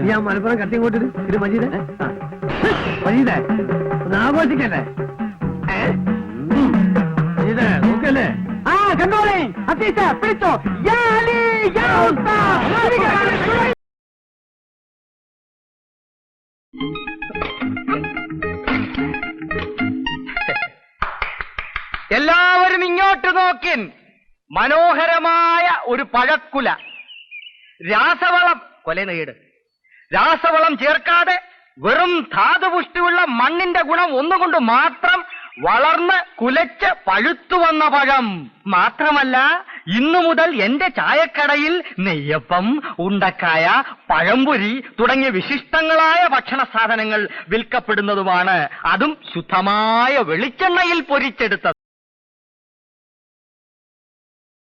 ഞാൻ മലപ്പുറം കട്ടിങ്ങോട്ടിട്ട് ഇത് മജീദ് മജീദേ ഒന്ന് ആഘോഷിക്കല്ലേ മജീദേ നോക്കല്ലേ ആ കണ്ടോളേ അത്തീസ പിടിച്ചോ എല്ലാവരും ഇങ്ങോട്ട് നോക്കിൻ. മനോഹരമായ ഒരു പഴക്കുല. രാസവളം കൊലനീട്. രാസവളം ചേർക്കാതെ വെറും ധാതുപുഷ്ടിയുള്ള മണ്ണിന്റെ ഗുണം ഒന്നുകൊണ്ട് മാത്രം വളർന്ന് കുലച്ച് പഴുത്തു വന്ന പഴം. മാത്രമല്ല ഇന്നു മുതൽ എന്റെ ചായക്കടയിൽ നെയ്യപ്പം, ഉണ്ടക്കായ, പഴംപൊരി തുടങ്ങിയ വിശിഷ്ടങ്ങളായ ഭക്ഷണ സാധനങ്ങൾ വിൽക്കപ്പെടുന്നതുമാണ്. അതും ശുദ്ധമായ വെളിച്ചെണ്ണയിൽ പൊരിച്ചെടുത്തത്.